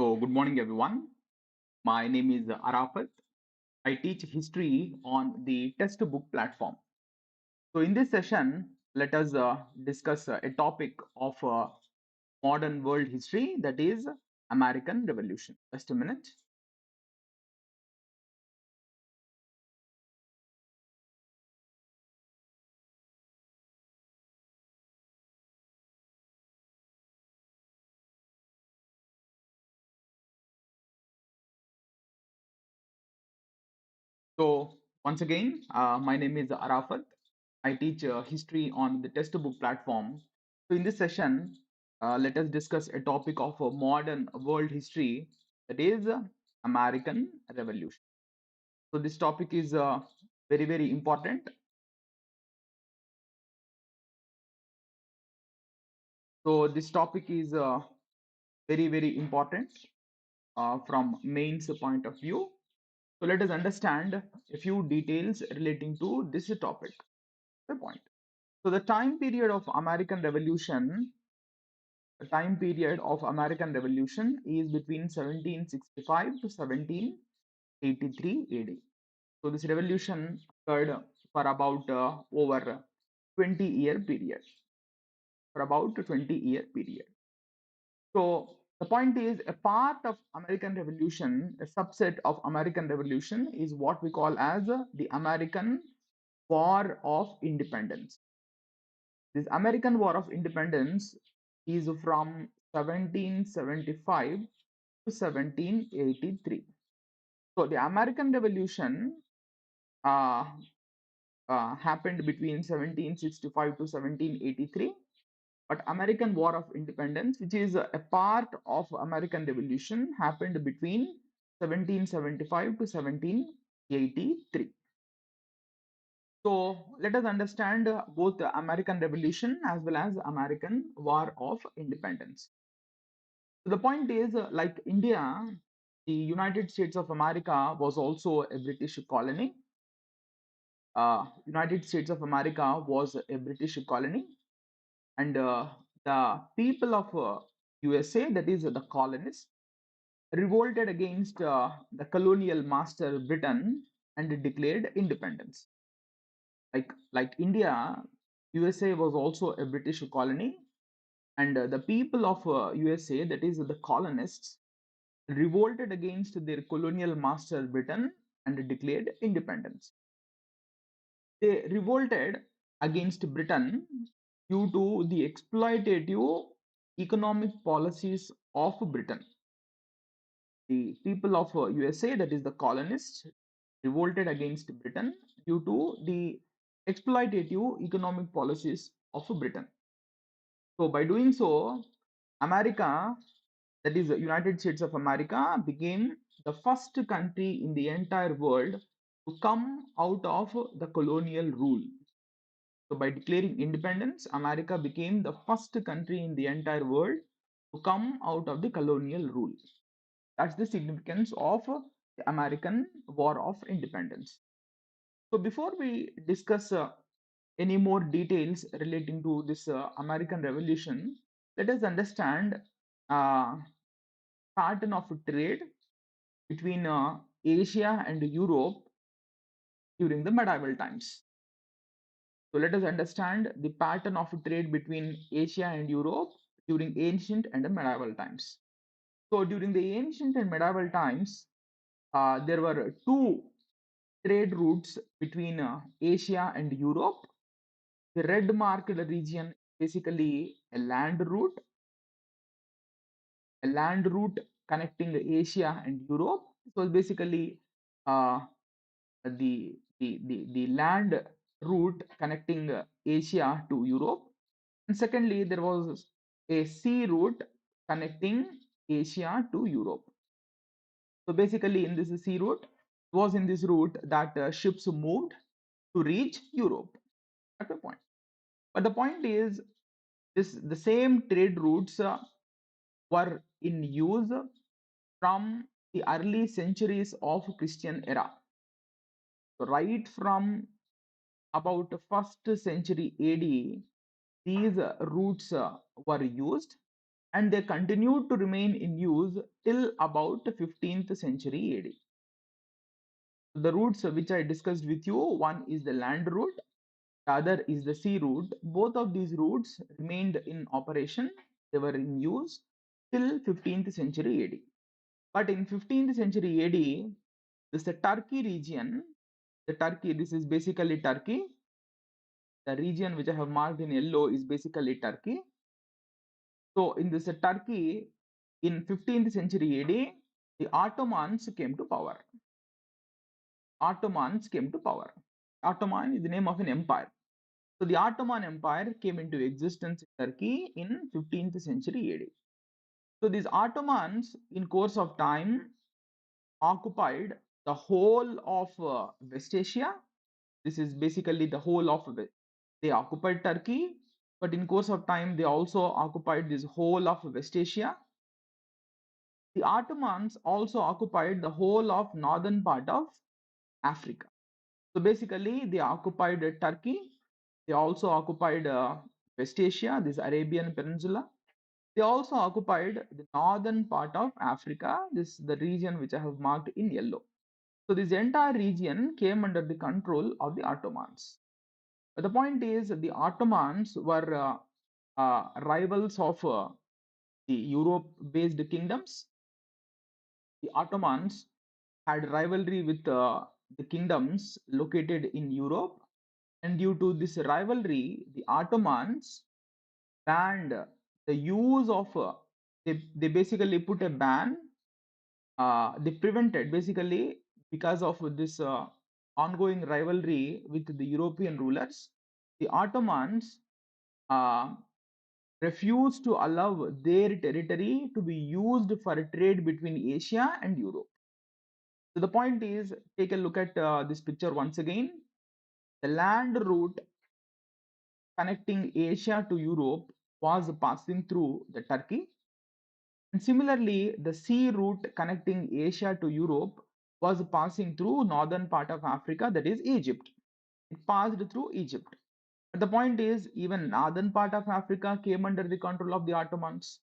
So, good morning, everyone. My name is Arafat. I teach history on the textbook platform. So, in this session, let us discuss a topic of modern world history, that is American Revolution. Just a minute. So, once again, my name is Arafat. I teach history on the textbook platform. So, in this session, let us discuss a topic of modern world history, that is American Revolution. So this topic is very important. So this topic is very important from mains point of view. So let us understand a few details relating to this topic. The point. So the time period of American Revolution, the time period of American Revolution is between 1765 to 1783 AD. So this revolution occurred for about over 20-year period. For about 20-year period. So the point is, a part of American Revolution, a subset of American Revolution is what we call as the American War of Independence. This American War of Independence is from 1775 to 1783. So the American Revolution uh, happened between 1765 to 1783. But American War of Independence, which is a part of American Revolution, happened between 1775 to 1783. So let us understand both the American Revolution as well as American War of Independence. So the point is, like India, the United States of America was also a British colony. United States of America was a British colony, and the people of USA, that is the colonists, revolted against the colonial master Britain and declared independence. Like India, USA was also a British colony, and the people of USA, that is the colonists, revolted against their colonial master Britain and declared independence. They revolted against Britain due to the exploitative economic policies of Britain. The people of USA, that is the colonists, revolted against Britain due to the exploitative economic policies of Britain. So by doing so, America, that is the United States of America, became the first country in the entire world to come out of the colonial rule. So by declaring independence, America became the first country in the entire world to come out of the colonial rule. That's the significance of the American War of Independence. So before we discuss any more details relating to this American Revolution, let us understand uh, pattern of trade between Asia and Europe during the medieval times. So let us understand the pattern of trade between Asia and Europe during ancient and medieval times. So during the ancient and medieval times, there were two trade routes between Asia and Europe. The red marked region, basically a land route connecting Asia and Europe. It was basically uh, the land route connecting Asia to Europe. And secondly, there was a sea route connecting Asia to Europe. So basically, in this sea route, it was in this route that ships moved to reach Europe. At the point. But the point is, the same trade routes were in use from the early centuries of Christian era. So right from about first century AD, these routes were used, and they continued to remain in use till about 15th century AD. The routes which I discussed with you, one is the land route, the other is the sea route. Both of these routes remained in operation, they were in use till 15th century AD. But in 15th century AD, this the Turkey region, this is basically Turkey. The region which I have marked in yellow is basically Turkey. So in this Turkey, in 15th century AD, the Ottomans came to power. Ottomans came to power. Ottoman is the name of an empire. So the Ottoman Empire came into existence in Turkey in 15th century AD. So these Ottomans, in course of time, occupied the whole of West Asia. This is basically the whole of they occupied Turkey, but in course of time they also occupied this whole of West Asia. The Ottomans also occupied the whole of northern part of Africa. So basically they occupied Turkey. They also occupied West Asia, this Arabian Peninsula. They also occupied the northern part of Africa. This is the region which I have marked in yellow. So this entire region came under the control of the Ottomans. But the point is, the Ottomans were rivals of the Europe-based kingdoms. The Ottomans had rivalry with the kingdoms located in Europe, and due to this rivalry, the Ottomans banned the use of they basically put a ban. They prevented, basically, because of this ongoing rivalry with the European rulers, the Ottomans uh, refused to allow their territory to be used for a trade between Asia and Europe. So the point is, take a look at this picture once again. The land route connecting Asia to Europe was passing through the Turkey. And similarly, the sea route connecting Asia to Europe was passing through northern part of Africa, that is Egypt. It passed through Egypt. But the point is, even northern part of Africa came under the control of the Ottomans.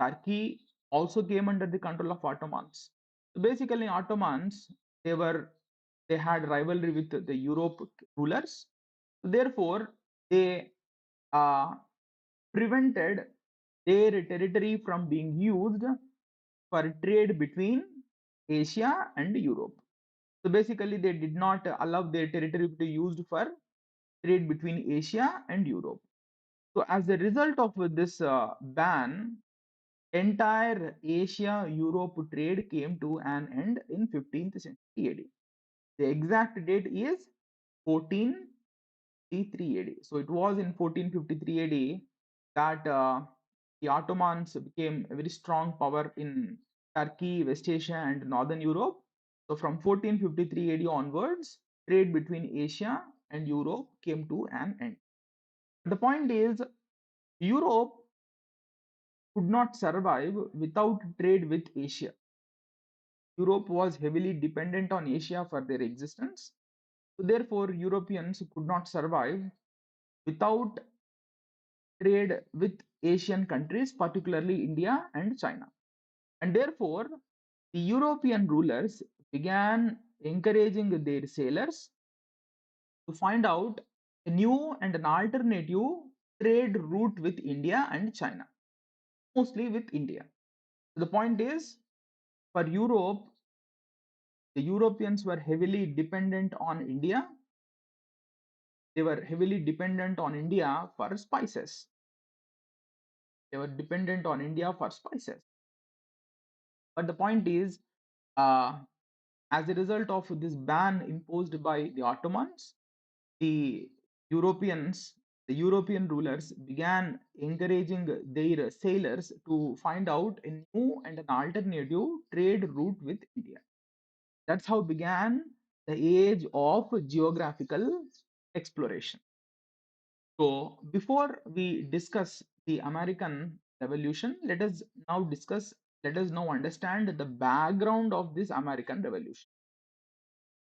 Turkey also came under the control of Ottomans. So basically, Ottomans, they had rivalry with the Europe rulers. Therefore, they uh, prevented their territory from being used for trade between Asia and Europe. So basically, they did not allow their territory to be used for trade between Asia and Europe. So as a result of this ban, entire Asia-Europe trade came to an end in 15th century AD. The exact date is 1453 AD. So it was in 1453 AD that the Ottomans became a very strong power in Turkey, West Asia, and Northern Europe. So from 1453 AD onwards, trade between Asia and Europe came to an end. The point is, Europe could not survive without trade with Asia. Europe was heavily dependent on Asia for their existence. So therefore, Europeans could not survive without trade with Asian countries, particularly India and China. And therefore, the European rulers began encouraging their sailors to find out a new and an alternative trade route with India and China, mostly with India. The point is, for Europe, the Europeans were heavily dependent on India. They were heavily dependent on India for spices. They were dependent on India for spices. But the point is, uh, as a result of this ban imposed by the Ottomans, the Europeans, the European rulers began encouraging their sailors to find out a new and an alternative trade route with India. That's how began the age of geographical exploration. So before we discuss the American Revolution, let us now understand the background of this American Revolution.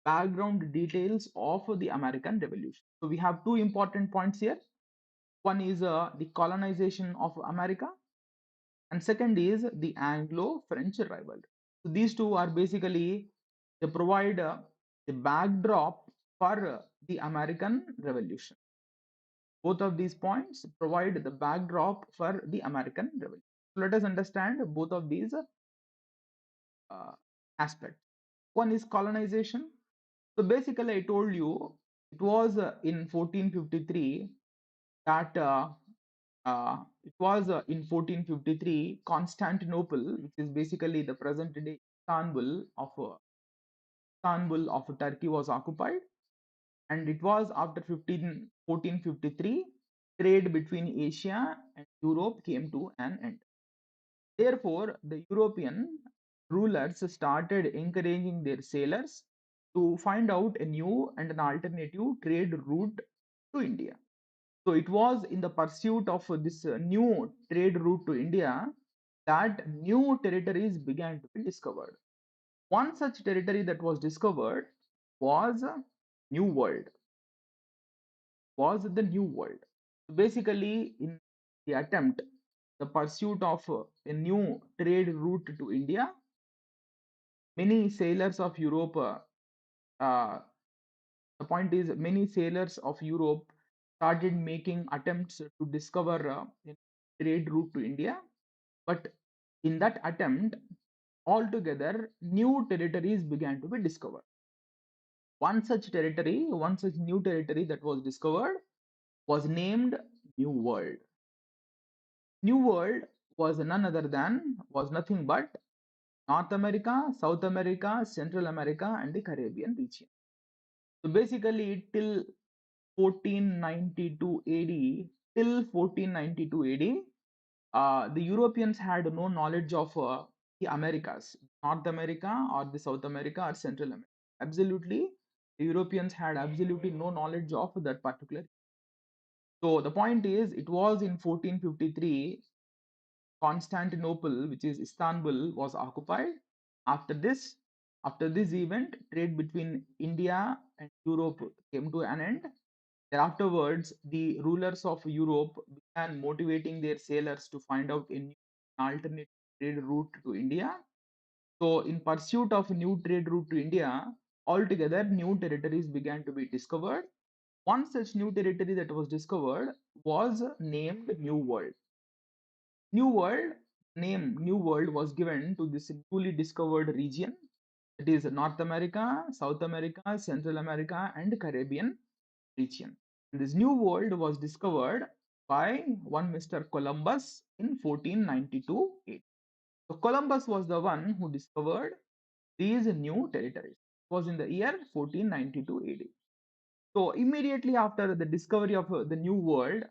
Background details of the American Revolution. So we have two important points here. One is the colonization of America, and second is the Anglo-French rivalry. So these two are basically they provide the backdrop for the American Revolution. Both of these points provide the backdrop for the American Revolution. So let us understand both of these uh, aspects. One is colonization. So basically, I told you it was in 1453 that it was in 1453 Constantinople, which is basically the present day Istanbul of Turkey, was occupied, and it was after 1453 trade between Asia and Europe came to an end. Therefore, the European rulers started encouraging their sailors to find out a new and an alternative trade route to India. So it was in the pursuit of this new trade route to India that new territories began to be discovered. One such territory that was discovered was New World, was the New World. So basically, in the attempt, the pursuit of a new trade route to India, many sailors of Europe, uh, the point is, many sailors of Europe started making attempts to discover a trade route to India. But in that attempt, altogether, new territories began to be discovered. One such new territory that was discovered was named New World. New World was nothing but North America, South America, Central America, and the Caribbean region. So basically, till 1492 AD, till 1492 AD, the Europeans had no knowledge of the Americas, North America or the South America or Central America. Absolutely, the Europeans had absolutely no knowledge of that particular. So the point is, it was in 1453 Constantinople, which is Istanbul, was occupied. After this, after this event, trade between India and Europe came to an end. Afterwards, the rulers of Europe began motivating their sailors to find out a new alternate trade route to India. So, in pursuit of a new trade route to India, altogether new territories began to be discovered. One such new territory that was discovered was named New World. New World name New World was given to this newly discovered region. It is North America, South America, Central America, and Caribbean region. This new world was discovered by one Mr. Columbus in 1492 AD. So Columbus was the one who discovered these new territories. It was in the year 1492 AD. So immediately after the discovery of the new world,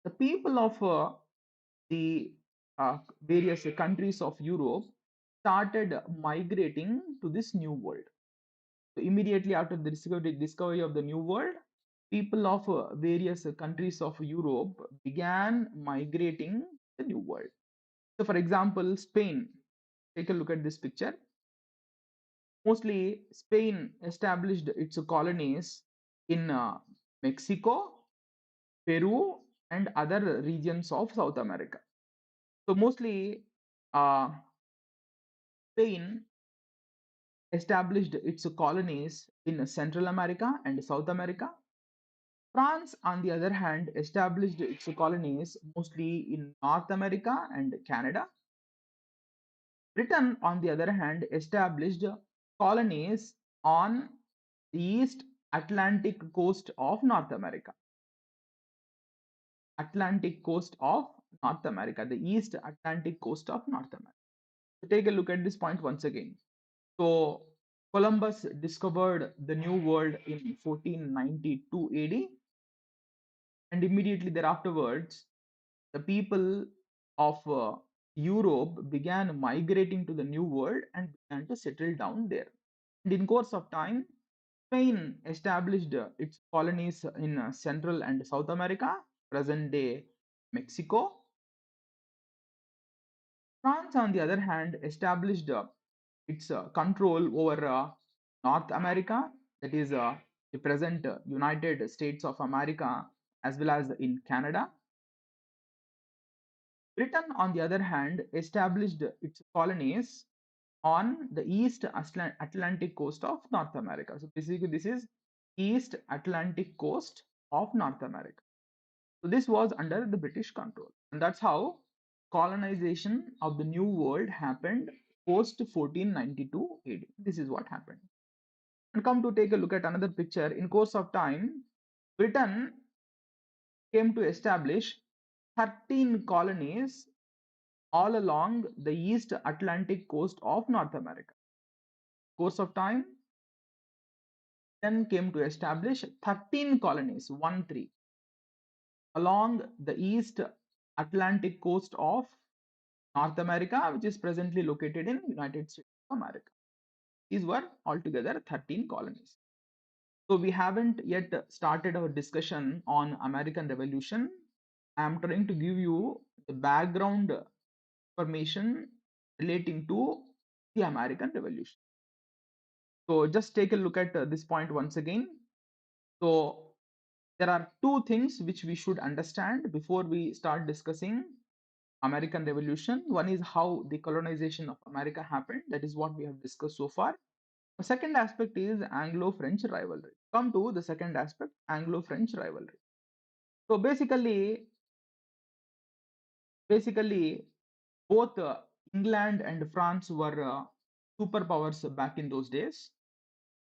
the people of the various countries of Europe started migrating to this new world. So immediately after the discovery of the New World, people of various countries of Europe began migrating to the New World. So, for example, Spain. Take a look at this picture. Mostly, Spain established its colonies in Mexico, Peru, and other regions of South America. So, mostly, uh, Spain established its colonies in Central America and South America. France, on the other hand, established its colonies mostly in North America and Canada. Britain, on the other hand, established colonies on the East Atlantic coast of North America. Atlantic coast of North America, the East Atlantic coast of North America. So take a look at this point once again. So Columbus discovered the New World in 1492 AD, and immediately thereafterwards, the people of Europe began migrating to the New World and began to settle down there. And in course of time, Spain established its colonies in Central and South America, present day Mexico. France, on the other hand, established its control over North America, that is the present United States of America, as well as in Canada. Britain, on the other hand, established its colonies on the East Atlantic coast of North America. So basically, this is East Atlantic coast of North America. So this was under the British control, and that's how colonization of the New World happened post 1492 AD. This is what happened. And come to take a look at another picture. In course of time, Britain came to establish 13 colonies all along the East Atlantic coast of North America. Course of time, Britain came to establish 13 colonies, 1 3, along the East Atlantic coast of North America, which is presently located in United States of America. These were altogether 13 colonies. So we haven't yet started our discussion on American Revolution. I am trying to give you the background information relating to the American Revolution. So just take a look at this point once again. So there are two things which we should understand before we start discussing American Revolution. One is how the colonization of America happened. That is what we have discussed so far. The second aspect is Anglo-French rivalry. Come to the second aspect, Anglo-French rivalry. So basically, both England and France were superpowers back in those days.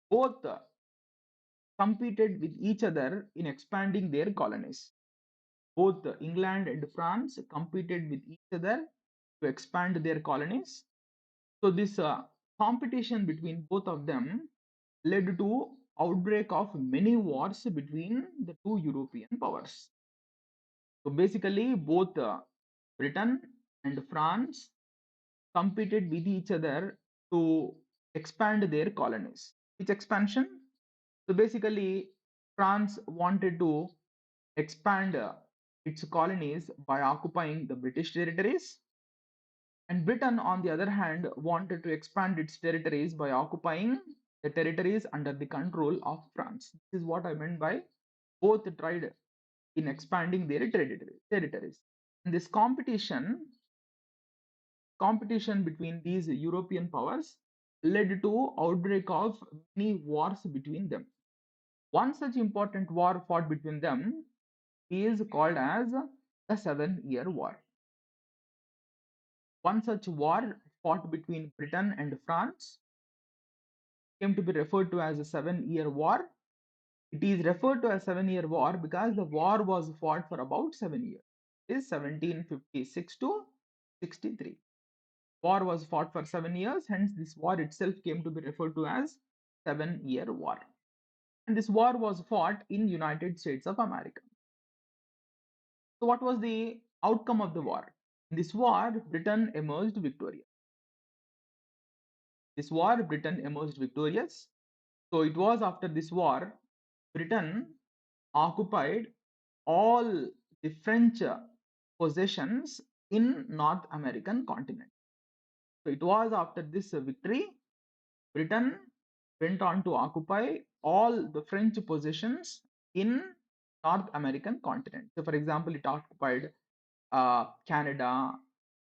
Both competed with each other in expanding their colonies. Both England and France competed with each other to expand their colonies. So this competition between both of them led to outbreak of many wars between the two European powers. So basically, both Britain and France competed with each other to expand their colonies. Which expansion? So basically, France wanted to expand its colonies by occupying the British territories, and Britain, on the other hand, wanted to expand its territories by occupying the territories under the control of France. This is what I meant by both tried in expanding their territories. And this competition between these European powers led to outbreak of many wars between them. One such important war fought between them is called as the 7 Year War. One such war fought between Britain and France came to be referred to as a 7 Year War. It is referred to as 7 Year War because the war was fought for about 7 years. It is 1756 to 63. War was fought for 7 years, hence this war itself came to be referred to as 7 Year War. And this war was fought in United States of America. So what was the outcome of the war? In this war, Britain emerged victorious. This war, Britain emerged victorious. So it was after this war, Britain occupied all the French possessions in North American continent. So it was after this victory, Britain went on to occupy all the French possessions in North American continent. So for example, it occupied Canada,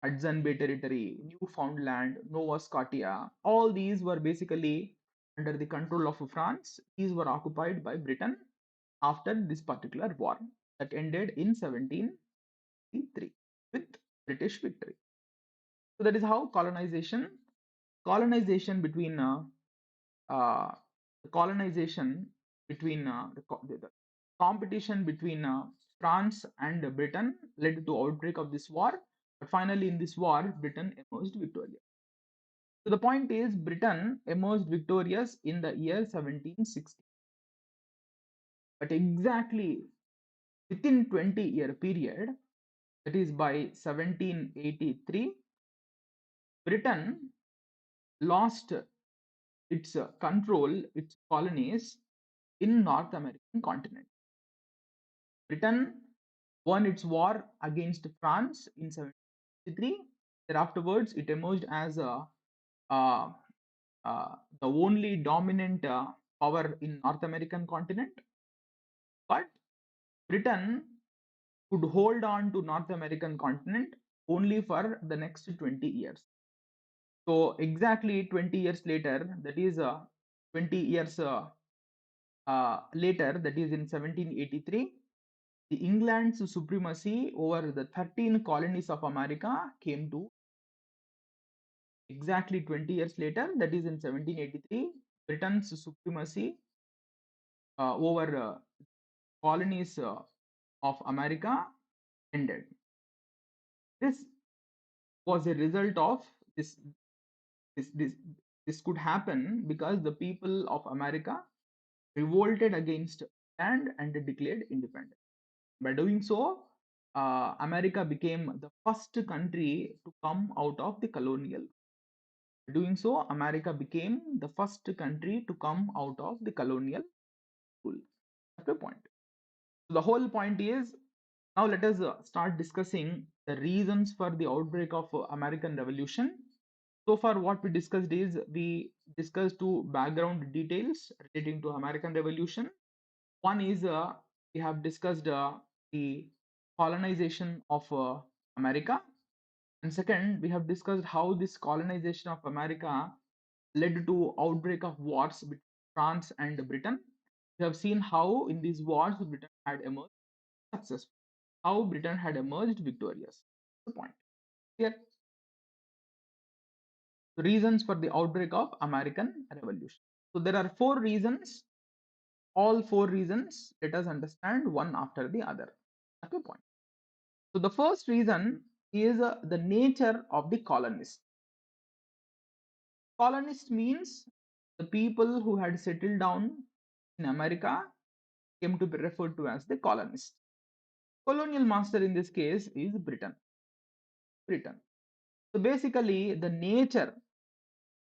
Hudson Bay Territory, Newfoundland, Nova Scotia. All these were basically under the control of France. These were occupied by Britain after this particular war that ended in 1783 with British victory. So that is how colonization between uh, colonization between the competition between France and Britain led to outbreak of this war. But finally, in this war, Britain emerged victorious. So the point is, Britain emerged victorious in the year 1760. But exactly within 20-year period, that is by 1783, Britain lost its control, its colonies in North American continent. Britain won its war against France in 1763. Thereafterwards, it emerged as uh, the only dominant power in North American continent. But Britain could hold on to North American continent only for the next 20 years. So exactly 20 years later, that is 20 years later, that is in 1783, the England's supremacy over the 13 colonies of America came to exactly 20 years later, that is in 1783, Britain's supremacy over colonies of America ended. This was a result of this this this this could happen because the people of America revolted against and declared independence. By doing so, America became the first country to come out of the colonial. By doing so, America became the first country to come out of the colonial rule. That's the point. So the whole point is, now let us start discussing the reasons for the outbreak of American Revolution. So far, what we discussed is we discussed two background details relating to American Revolution. One is we have discussed the colonization of America, and second, we have discussed how this colonization of America led to outbreak of wars between France and Britain. We have seen how in these wars Britain had emerged successful, how Britain had emerged victorious. The point here, the reasons for the outbreak of American Revolution. So there are four reasons. All four reasons, let us understand one after the other. Okay, point. So the first reason is the nature of the colonists. Colonist means the people who had settled down in America came to be referred to as the colonists. Colonial master in this case is Britain. Britain. So basically, the nature,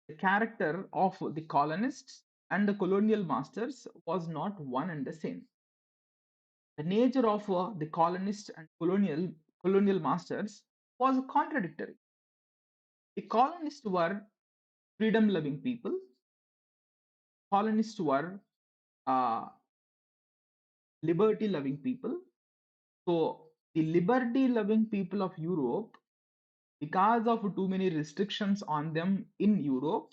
the character of the colonists and the colonial masters was not one and the same. The nature of the colonists and colonial masters was contradictory. The colonists were freedom loving people. Colonists were uh, liberty loving people. So the liberty loving people of Europe, because of too many restrictions on them in Europe,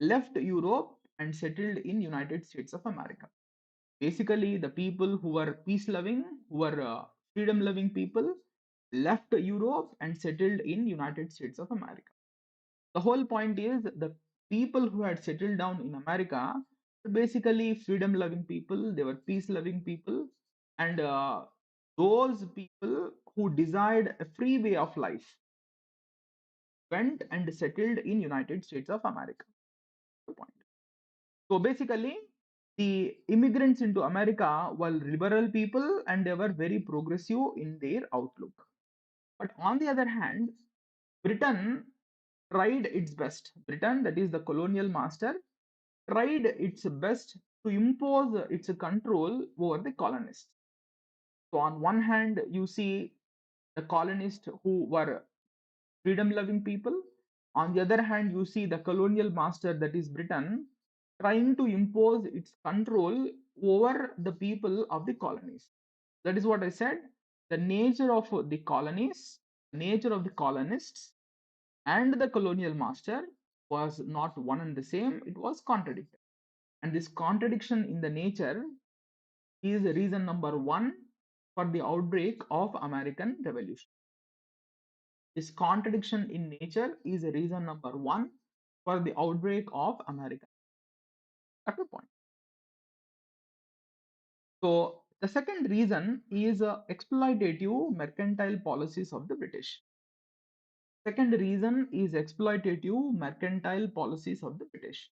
left Europe and settled in United States of America. Basically, the people who were peace loving, who were freedom loving people, left Europe and settled in United States of America. The whole point is the people who had settled down in America were basically freedom loving people, they were peace loving people, and those people who desired a free way of life went and settled in United States of America. The point. So basically, the immigrants into America were liberal people and they were very progressive in their outlook. But on the other hand, Britain tried its best. Britain, that is the colonial master, tried its best to impose its control over the colonists. So, on one hand, you see the colonists who were freedom loving people. On the other hand, you see the colonial master, that is Britain, trying to impose its control over the people of the colonies. That is what I said. The nature of the colonies, nature of the colonists, and the colonial master was not one and the same, it was contradictory. And this contradiction in the nature is reason number one for the outbreak of American Revolution. This contradiction in nature is a reason number one for the outbreak of American. At the point. So the second reason is exploitative mercantile policies of the British. Second reason is exploitative mercantile policies of the British.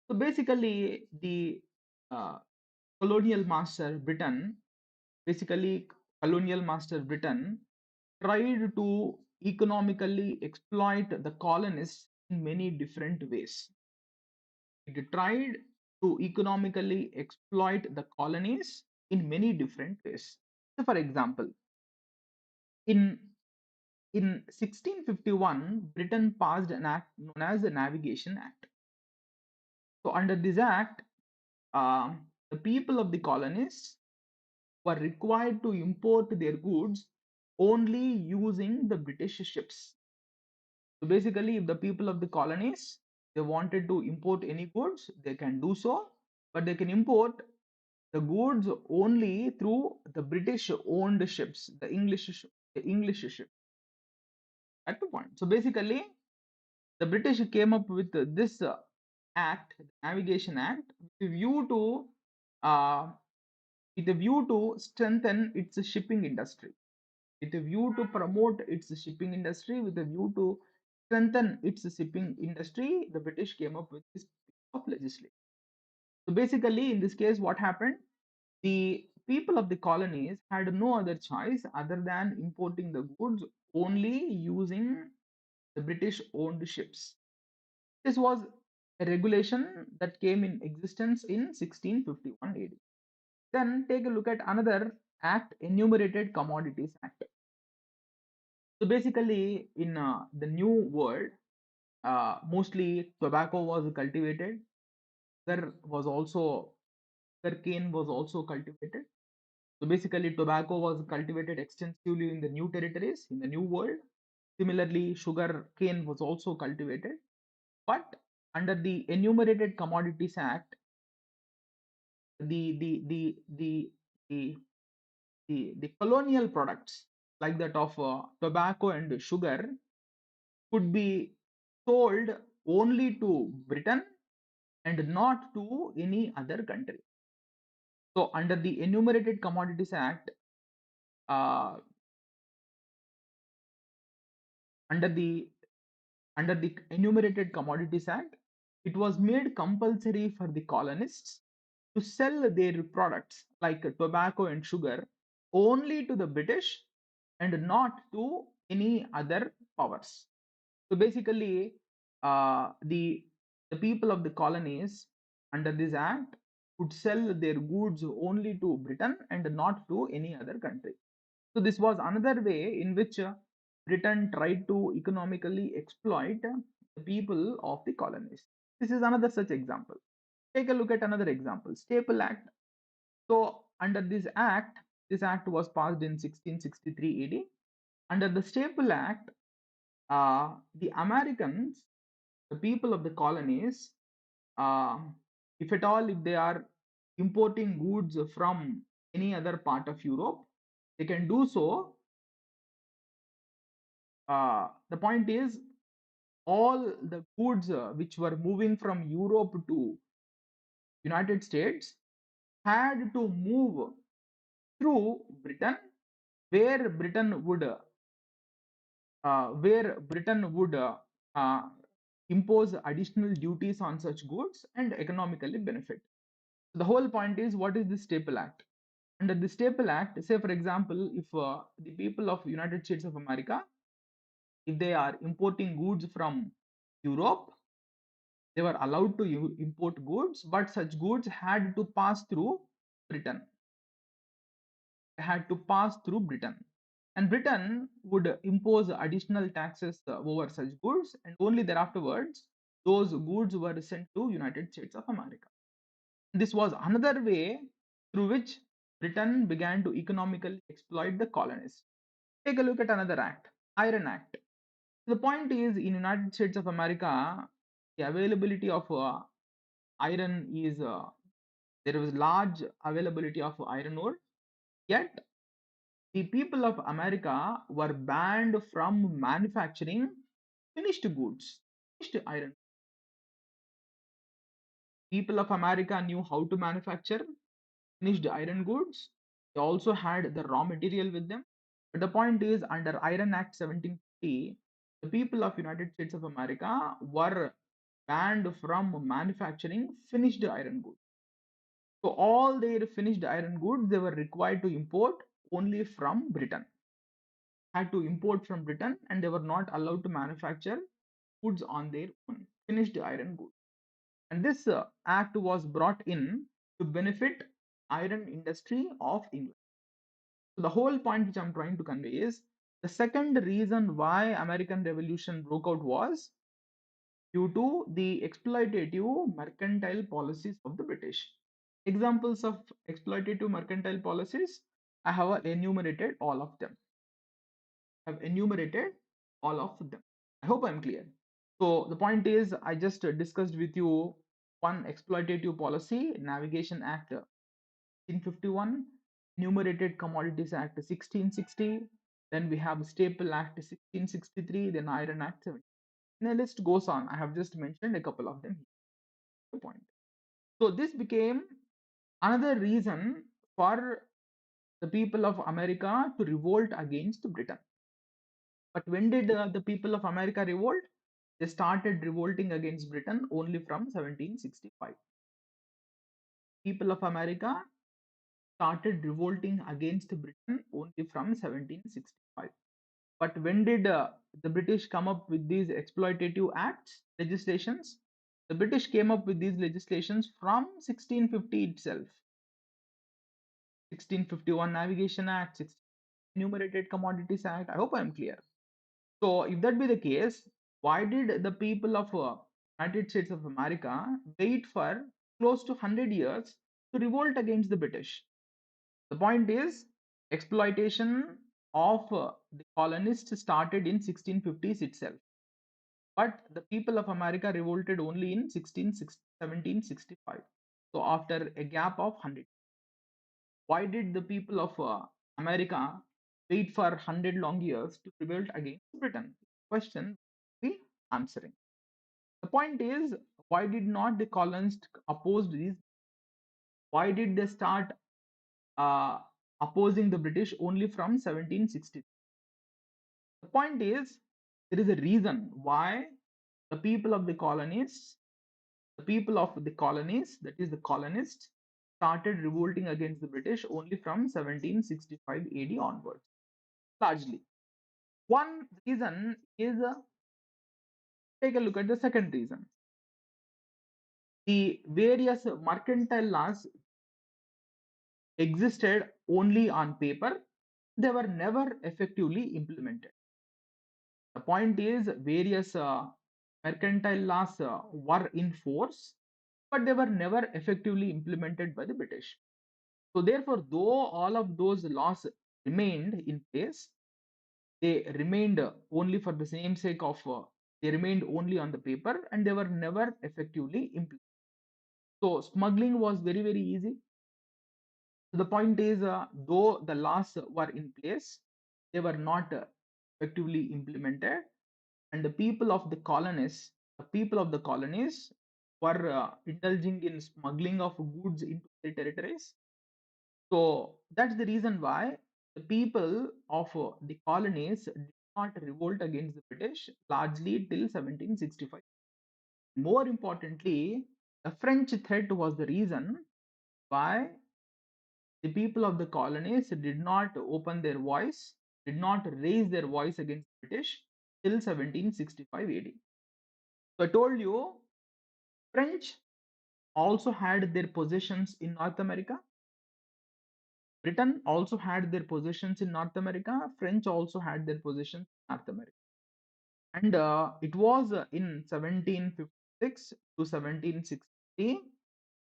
So basically, the uh, colonial master Britain, basically colonial master Britain tried to economically exploit the colonists in many different ways. It tried to economically exploit the colonies in many different ways. So, for example, in in 1651, Britain passed an act known as the Navigation Act. So, under this act, the people of the colonies were required to import their goods only using the British ships. So basically, if the people of the colonies they wanted to import any goods, they can do so, but they can import the goods only through the British owned ships, the English ship at the point. So basically, the British came up with this act, the Navigation Act, with a view to uh, strengthen its shipping industry, with a view to promote its shipping industry, with a view to strengthen its shipping industry. The British came up with this piece of legislation. So basically, in this case, what happened? The people of the colonies had no other choice other than importing the goods only using the British owned ships. This was a regulation that came in existence in 1651 AD. Then take a look at another act, Enumerated Commodities Act. So basically, in the New World, mostly tobacco was cultivated. Sugar was also Sugarcane was also cultivated. So basically, tobacco was cultivated extensively in the new territories, in the New World. Similarly, sugar cane was also cultivated. But under the Enumerated Commodities Act, the the the the the the colonial products like that of tobacco and sugar could be sold only to Britain and not to any other country. So under the Enumerated Commodities Act, uh, under the under the Enumerated Commodities Act, it was made compulsory for the colonists to sell their products like tobacco and sugar only to the British and not to any other powers. So basically, the people of the colonies under this act could sell their goods only to Britain and not to any other country. So this was another way in which Britain tried to economically exploit the people of the colonies. This is another such example. Take a look at another example, Staple Act. So under this act was passed in 1663 AD. Under the Staple Act, the Americans, the people of the colonies, uh, if at all, if they are importing goods from any other part of Europe, they can do so. The point is, all the goods which were moving from Europe to United States had to move through Britain, where Britain would uh, impose additional duties on such goods and economically benefit. The whole point is, what is the Staple Act? Under the Staple Act, say for example, if the people of United States of America, if they are importing goods from Europe, they were allowed to import goods, but such goods had to pass through Britain. They had to pass through Britain. And Britain would impose additional taxes over such goods, and only thereafterwards, those goods were sent to United States of America. This was another way through which Britain began to economically exploit the colonies. Take a look at another act, Iron Act. The point is, in United States of America, the availability of iron is there was large availability of iron ore, yet the people of America were banned from manufacturing finished goods, finished iron. People of America knew how to manufacture finished iron goods. They also had the raw material with them. But the point is, under Iron Act 1750, the people of United States of America were banned from manufacturing finished iron goods. So all their finished iron goods they were required to import only from Britain. Had to import from Britain, and they were not allowed to manufacture goods on their own, finished iron goods. And this act was brought in to benefit iron industry of England. So the whole point which I'm trying to convey is the second reason why American Revolution broke out was due to the exploitative mercantile policies of the British. Examples of exploitative mercantile policies, I have enumerated all of them. have enumerated all of them. I hope I'm clear. So the point is, I just discussed with you one exploitative policy, Navigation Act 1851, Enumerated Commodities Act 1660, then we have Staple Act 1663, then Iron Act 17. And the list goes on. I have just mentioned a couple of them here. The point. So this became another reason for the people of America to revolt against Britain. But when did the people of America revolt? They started revolting against Britain only from 1765. People of America started revolting against Britain only from 1765. But when did the British come up with these exploitative acts, legislations? The British came up with these legislations from 1650 itself. 1651 Navigation Act, 16 Enumerated Commodities Act. I hope I'm clear. So, if that be the case, why did the people of United States of America wait for close to 100 years to revolt against the British? The point is, exploitation of the colonists started in 1650s itself, but the people of America revolted only in 1765. So, after a gap of 100, why did the people of America wait for 100 long years to revolt against Britain? Question we answering. The point is, why did not the colonists oppose these? Why did they start uh, opposing the British only from 1760? The point is, there is a reason why the people of the colonies, that is the colonists, started revolting against the British only from 1765 AD onwards, largely. One reason is, take a look at the second reason. The various mercantile laws existed only on paper, they were never effectively implemented. The point is, various mercantile laws were in force, but they were never effectively implemented by the British. So, therefore, though all of those laws remained in place, they remained only for the same sake of they remained only on the paper and they were never effectively implemented. So, smuggling was very, very easy. So the point is, though the laws were in place, they were not effectively implemented, and the people of the colonies, were indulging in smuggling of goods into their territories. So that's the reason why the people of the colonies did not revolt against the British largely till 1765. More importantly, the French threat was the reason why the people of the colonies did not open their voice, did not raise their voice against British till 1765 AD. So I told you, French also had their possessions in North America. Britain also had their possessions in North America. French also had their possessions in North America. And it was in 1756 to 1760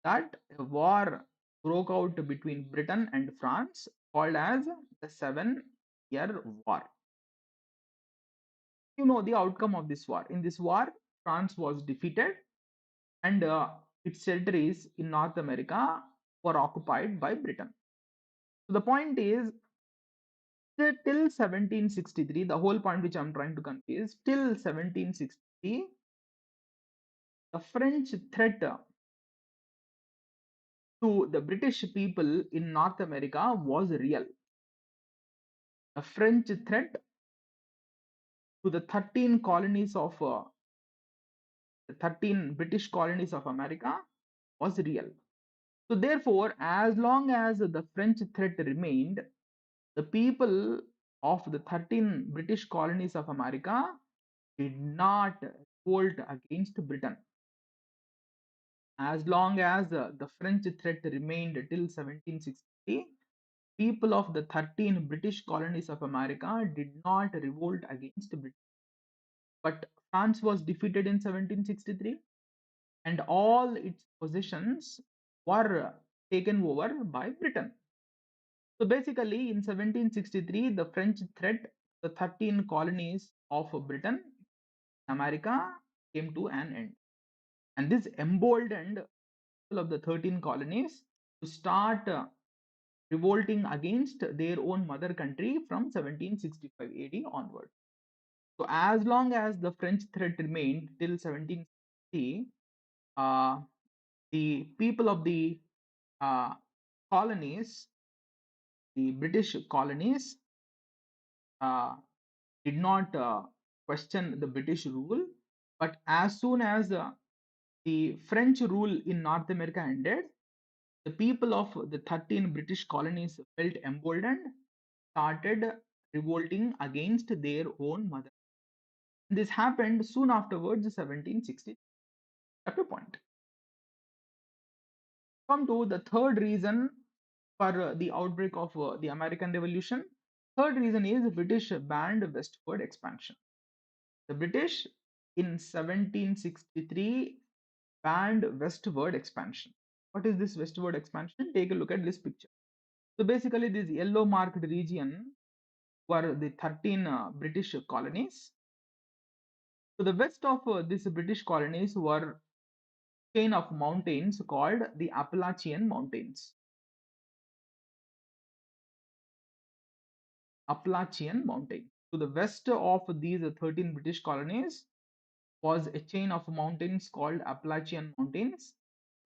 that a war broke out between Britain and France called as the 7 Year War. You know the outcome of this war. In this war, France was defeated and its territories in North America were occupied by Britain. So the point is, till 1763, the whole point which I'm trying to convey is, till 1763, the French threat to the British people in North America was real. The French threat to the 13 colonies of the 13 British colonies of America was real. So therefore, as long as the French threat remained, the people of the 13 British colonies of America did not revolt against Britain. As long as the French threat remained till 1760, people of the 13 British colonies of America did not revolt against Britain. But France was defeated in 1763 and all its possessions were taken over by Britain. So basically, in 1763, the French threat the 13 colonies of Britain, America came to an end. And this emboldened people of the 13 colonies to start revolting against their own mother country from 1765 AD onward. So, as long as the French threat remained till 1760, uh, the people of the uh, colonies, the British colonies, uh, did not question the British rule. But as soon as the French rule in North America ended, the people of the 13 British colonies felt emboldened, started revolting against their own mother. This happened soon afterwards, 1760. At a point. Come to the third reason for the outbreak of the American Revolution. Third reason is British banned westward expansion. The British in 1763 banned westward expansion. What is this westward expansion? Take a look at this picture. So basically, this yellow marked region were the 13 British colonies. To the west of these British colonies were chain of mountains called the Appalachian Mountains. Appalachian Mountain. To the west of these 13 British colonies was a chain of mountains called Appalachian Mountains.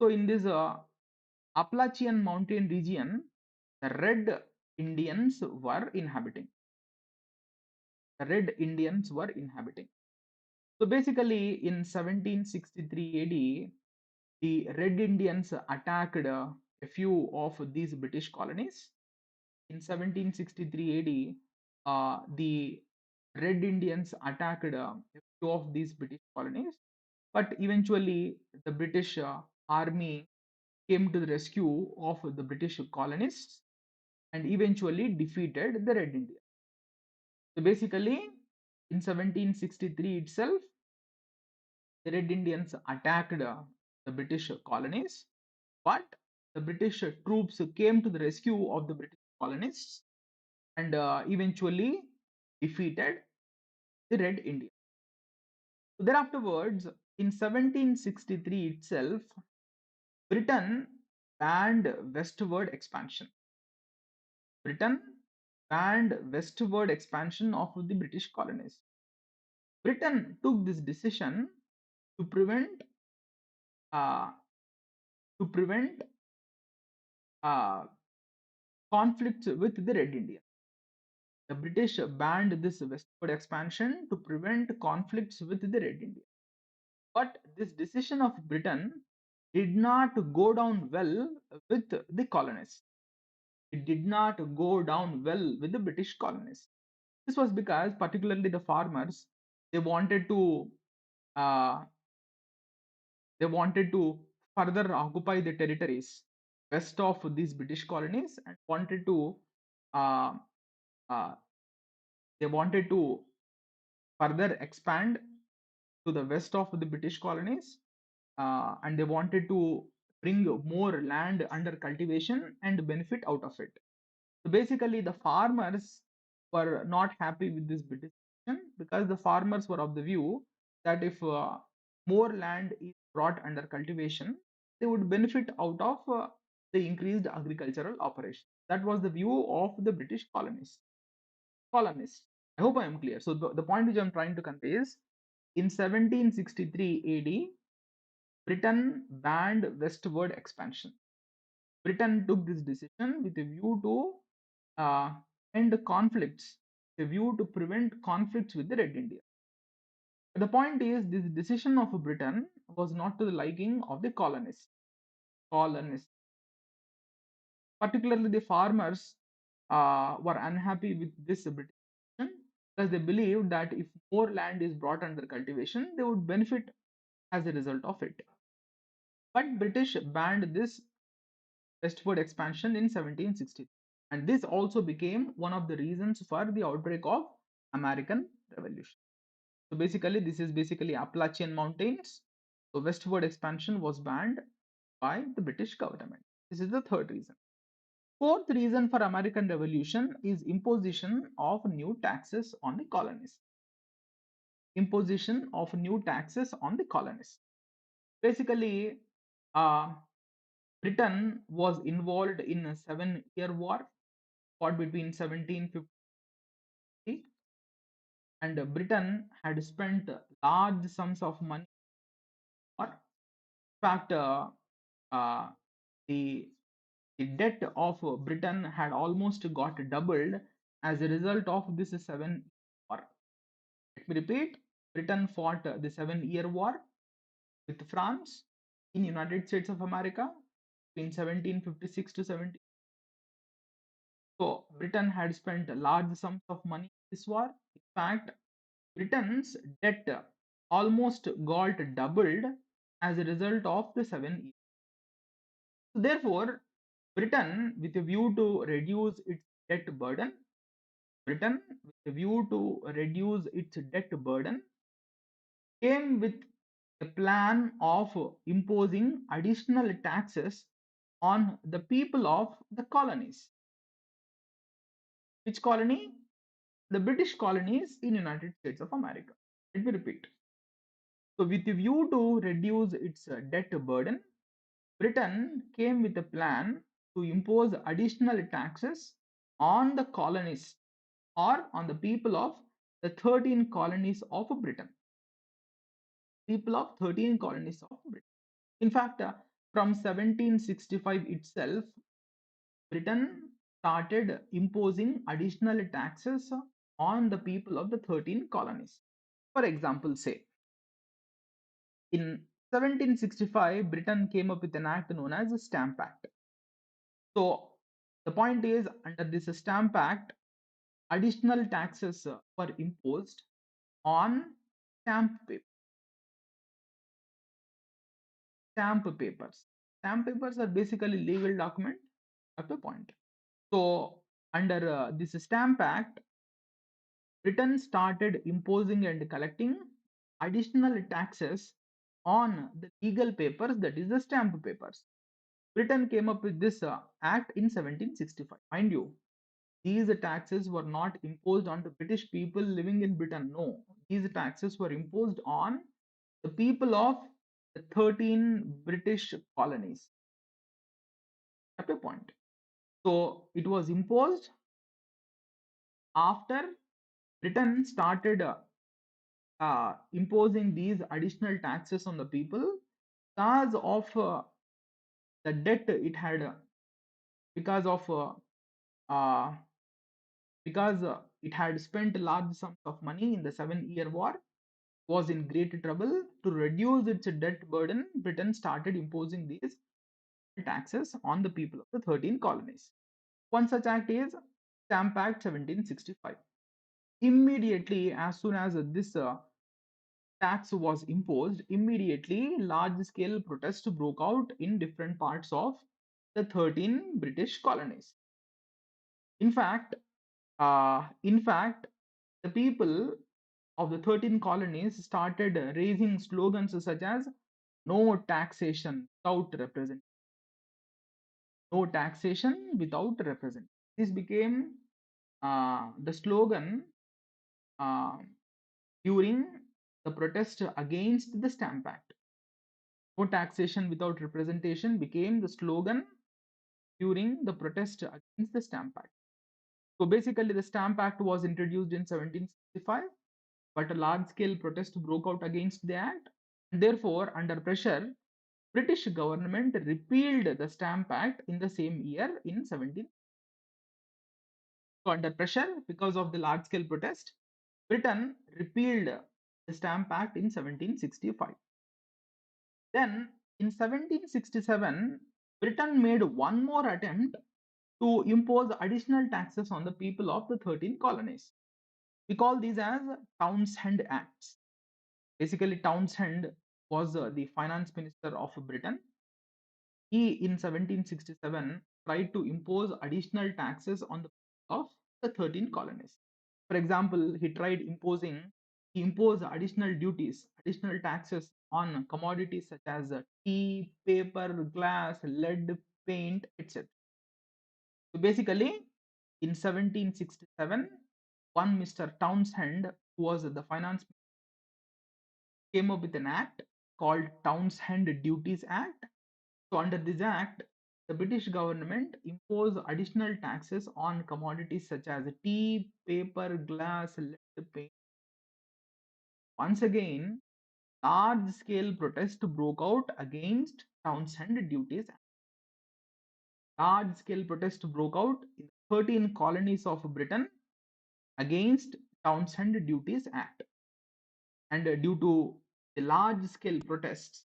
So in this Appalachian Mountain region, the Red Indians were inhabiting. The Red Indians were inhabiting. So basically, in 1763 AD, the Red Indians attacked a few of these British colonies. In 1763 AD, the Red Indians attacked a few of these British colonies, but eventually the British army came to the rescue of the British colonists and eventually defeated the Red Indians. So basically, in 1763 itself, the Red Indians attacked the British colonies, but the British troops came to the rescue of the British colonists and eventually defeated the Red Indians. So thereafterwards, in 1763 itself, Britain banned westward expansion. Britain banned westward expansion of the British colonies. Britain took this decision to prevent uh, to prevent uh, conflicts with the Red Indians. The British banned this westward expansion to prevent conflicts with the Red Indians. But this decision of Britain did not go down well with the colonists. It did not go down well with the British colonists. This was because, particularly the farmers, they wanted to uh, they wanted to further occupy the territories west of these British colonies and uh, uh, they wanted to further expand to the west of the British colonies and they wanted to bring more land under cultivation and benefit out of it. So basically, the farmers were not happy with this British decision because the farmers were of the view that if more land is brought under cultivation, they would benefit out of the increased agricultural operation. That was the view of the British colonists. Colonists. I hope I am clear. So the point which I am trying to convey is in 1763 AD, Britain banned westward expansion. Britain took this decision with a view to uh, end conflicts, a view to prevent conflicts with the Red India. The point is, this decision of Britain was not to the liking of the colonists. Colonists, particularly the farmers, were unhappy with this British decision because they believed that if more land is brought under cultivation, they would benefit as a result of it. But British banned this westward expansion in 1760, and this also became one of the reasons for the outbreak of American Revolution. So basically, this is basically Appalachian Mountains. So westward expansion was banned by the British government. This is the third reason. Fourth reason for American Revolution is imposition of new taxes on the colonies. Imposition of new taxes on the colonies. Basically, uh, Britain was involved in a 7-year war fought between 1750 and Britain had spent large sums of money. Or, in fact, uh, the the debt of Britain had almost got doubled as a result of this 7 war. Let me repeat: Britain fought the 7-year war with France in United States of America between 1756 to 17. So Britain had spent large sums of money in this war. In fact, Britain's debt almost got doubled as a result of the 7 years. So therefore, Britain, with a view to reduce its debt burden, Britain, with a view to reduce its debt burden, came with a plan of imposing additional taxes on the people of the colonies. Which colony? The British colonies in United States of America. Let me repeat. So, with a view to reduce its debt burden, Britain came with a plan to impose additional taxes on the colonies or on the people of the 13 colonies of Britain. People of 13 colonies of Britain. In fact, from 1765 itself, Britain started imposing additional taxes on the people of the 13 colonies. For example, say in 1765, Britain came up with an act known as the Stamp Act. So the point is, under this Stamp Act, additional taxes were imposed on stamp paper. Stamp papers. Stamp papers are basically legal document at the point. So under this Stamp Act, Britain started imposing and collecting additional taxes on the legal papers, that is the stamp papers. Britain came up with this act in 1765. Mind you, these taxes were not imposed on the British people living in Britain. No, these taxes were imposed on the people of the 13 British colonies. At a point. So it was imposed after Britain started imposing these additional taxes on the people because of the debt it had, because of uh, because it had spent large sums of money in the 7-year war, was in great trouble. To reduce its debt burden, Britain started imposing these taxes on the people of the 13 colonies. One such act is Stamp Act 1765. Immediately, as soon as this tax was imposed, immediately large scale protests broke out in different parts of the 13 British colonies. In fact, the people of the 13 colonies started raising slogans such as "No taxation without representation." No taxation without representation. This became the slogan uh, during the protest against the Stamp Act. No taxation without representation became the slogan during the protest against the Stamp Act. So basically, the Stamp Act was introduced in 1765, but a large-scale protest broke out against the act. Therefore, under pressure, British government repealed the Stamp Act in the same year in 17. So under pressure, because of the large-scale protest, Britain repealed the Stamp Act in 1765. Then, in 1767, Britain made one more attempt to impose additional taxes on the people of the 13 colonies. We call these as Townshend Acts. Basically, Townshend was the finance minister of Britain. He, in 1767, tried to impose additional taxes on the people of the 13 colonies. For example, he imposed additional duties, additional taxes on commodities such as tea, paper, glass, lead, paint, etc. So basically, in 1767, one Mr. Townshend, who was the finance, came up with an act called Townshend Duties Act. So under this act, the British government imposed additional taxes on commodities such as tea, paper, glass, lead, paint. Once again, large-scale protest broke out against Townshend Duties Act. Large-scale protest broke out in 13 colonies of Britain against Townshend Duties Act. And due to the large-scale protests,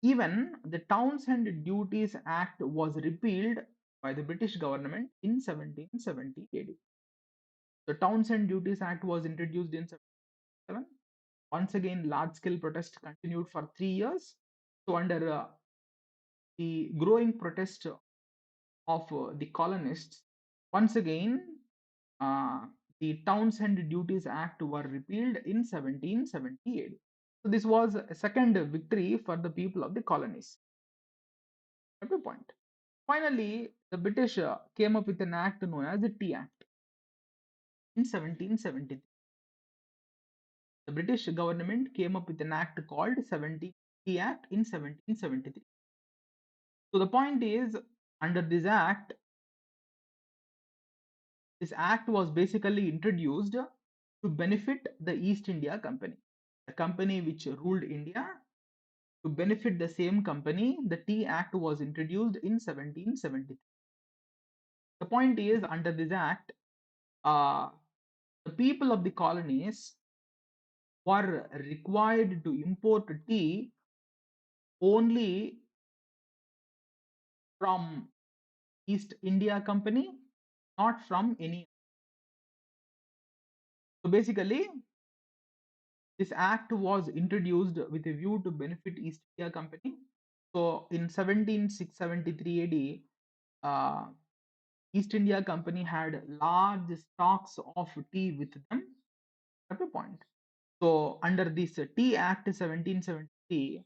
even the Townshend Duties Act was repealed by the British government in 1770 AD. The Townshend Duties Act was introduced in 1777. Once again, large-scale protest continued for 3 years. So under the growing protest of the colonists, once again, uh, the Townshend Duties Act were repealed in 1778. So this was a second victory for the people of the colonies. At a point. Finally, the British came up with an act known as the Tea Act in 1773. The British government came up with an act called Tea Act in 1773. So the point is, under this act was basically introduced to benefit the East India Company, the company which ruled India. To benefit the same company, the Tea Act was introduced in 1773. The point is, under this act, uh, the people of the colonies were required to import tea only from East India Company, not from any. So basically, this act was introduced with a view to benefit East India Company. So in 1773 AD, uh, East India Company had large stocks of tea with them at a point. So under this Tea Act 1773,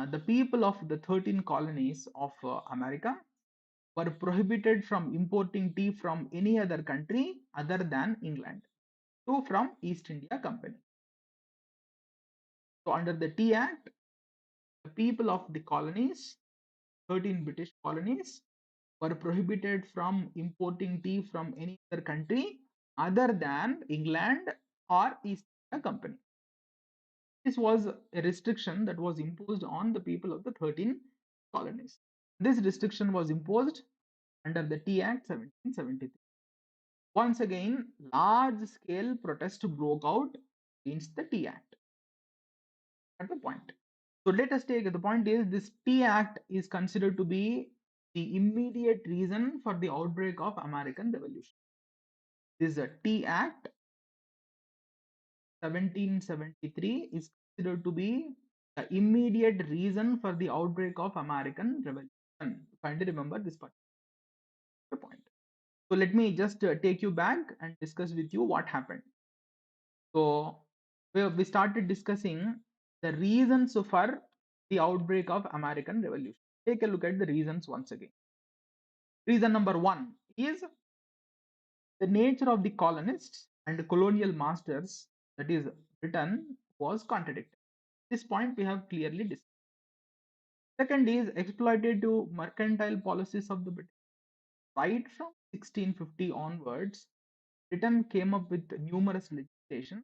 the people of the 13 colonies of America were prohibited from importing tea from any other country other than England to from East India Company. So under the Tea Act, the people of the colonies, 13 British colonies, were prohibited from importing tea from any other country other than England or East India Company. This was a restriction that was imposed on the people of the 13 colonies. This restriction was imposed under the Tea Act 1773. Once again, large-scale protest broke out against the Tea Act. At the point. So let us take the point is this Tea Act is considered to be the immediate reason for the outbreak of American Revolution. This Tea Act 1773 is considered to be the immediate reason for the outbreak of American Revolution. Kindly remember this particular point. So let me just take you back and discuss with you what happened. So we started discussing the reasons for the outbreak of American Revolution. Take a look at the reasons once again. Reason number one is the nature of the colonists and colonial masters, that is Britain, was contradicted. This point we have clearly discussed. Second is exploitative mercantile policies of the British. Right from 1650 onwards, Britain came up with numerous legislation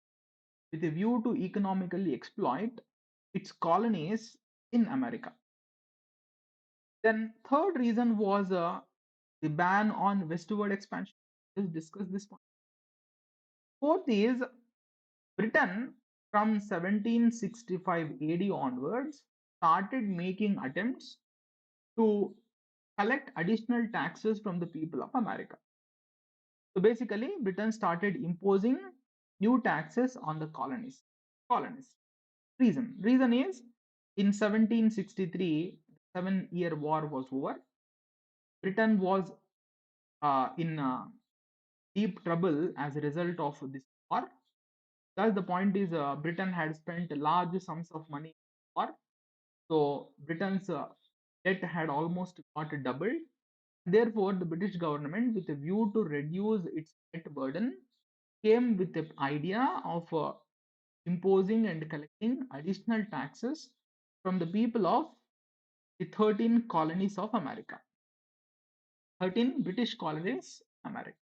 with a view to economically exploit its colonies in America. Then third reason was the ban on westward expansion. Let's discuss this point. Fourth is Britain from 1765 AD onwards started making attempts to collect additional taxes from the people of America. So basically, Britain started imposing new taxes on the colonies. Reason is in 1763, the 7-Year War was over. Britain was in deep trouble as a result of this war. Thus, the point is Britain had spent large sums of money on war. So Britain's debt had almost got doubled. Therefore, the British government, with a view to reduce its debt burden, came with the idea of imposing and collecting additional taxes from the people of the 13 colonies of America, 13 British colonies, America.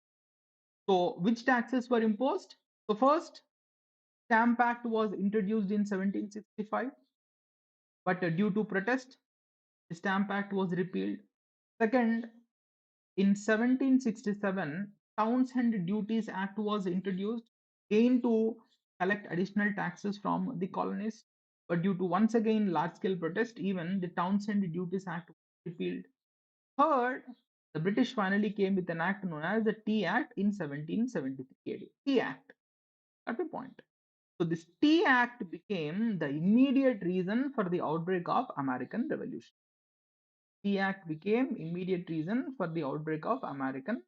So, which taxes were imposed? So, first, Stamp Act was introduced in 1765, but due to protest, the Stamp Act was repealed. Second, in 1767, Townshend Duties Act was introduced, again to collect additional taxes from the colonies. But due to once again large scale protest, even the Townshend Duties Act was repealed. Third, the British finally came with an act known as the Tea Act in 1773 AD. Tea Act, at a point. So this Tea Act became the immediate reason for the outbreak of American Revolution. Tea Act became immediate reason for the outbreak of American.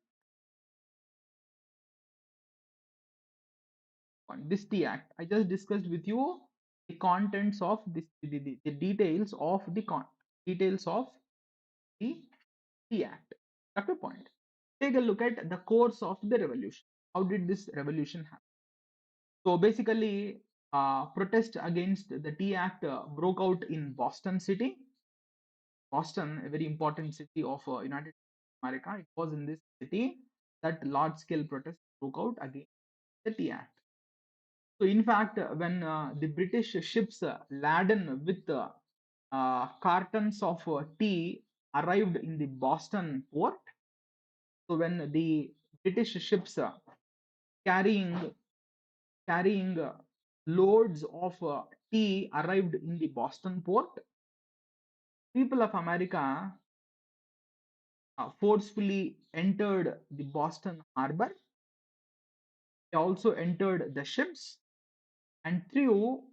This Tea Act, I just discussed with you the contents of this, the details of details of the Tea Act. At a point, take a look at the course of the revolution. How did this revolution happen? So basically, protest against the Tea Act broke out in Boston City. Boston, a very important city of United States of America. It was in this city that large-scale protests broke out against the Tea Act. So, in fact, when the British ships laden with cartons of tea arrived in the Boston port, so when the British ships carrying carrying loads of tea arrived in the Boston port, people of America forcefully entered the Boston harbor. They also entered the ships and threw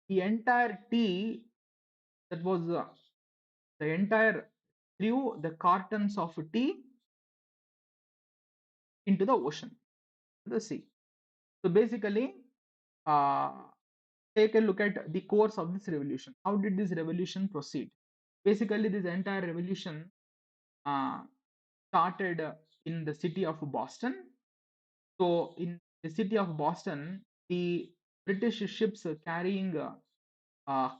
the entire tea that was the entire threw the cartons of tea into the ocean, the sea. So basically, uh, take a look at the course of this revolution. How did this revolution proceed? Basically, this entire revolution uh, started in the city of Boston. So, in the city of Boston, the British ships carrying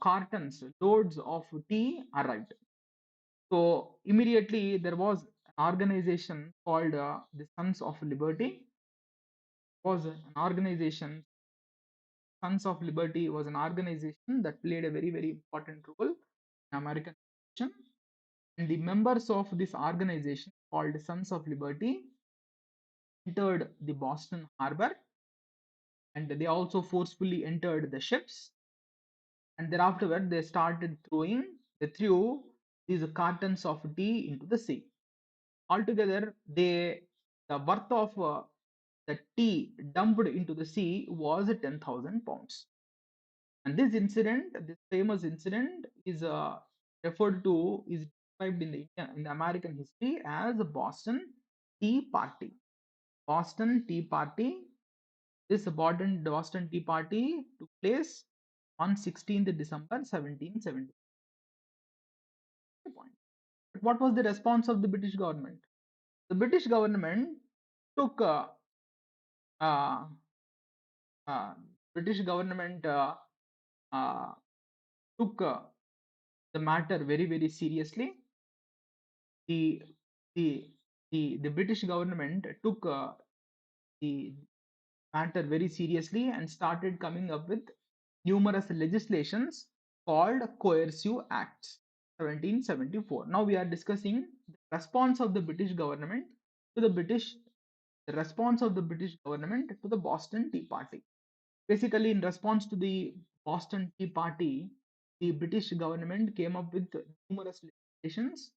cartons, loads of tea arrived. So, immediately there was an organization called the Sons of Liberty. Was an organization. Sons of Liberty was an organization that played a very, very important role in American Revolution. And the members of this organization called Sons of Liberty entered the Boston harbor, and they also forcefully entered the ships, and thereafter they threw these cartons of tea into the sea. Altogether, the worth of the tea dumped into the sea was 10,000 pounds. And this famous incident, is referred to, is described in the American history as the Boston Tea Party. Boston Tea Party. This Boston Tea Party took place on 16th December 1770. But what was the response of the British government? The British government took uh, uh, British government uh, took the matter very, very seriously. The the the British government took the matter very seriously and started coming up with numerous legislations called Coercive Acts 1774. Now we are discussing the response of the British government to the response of the British government to the Boston Tea Party. Basically, in response to the Boston Tea Party, the British government came up with numerous legislations.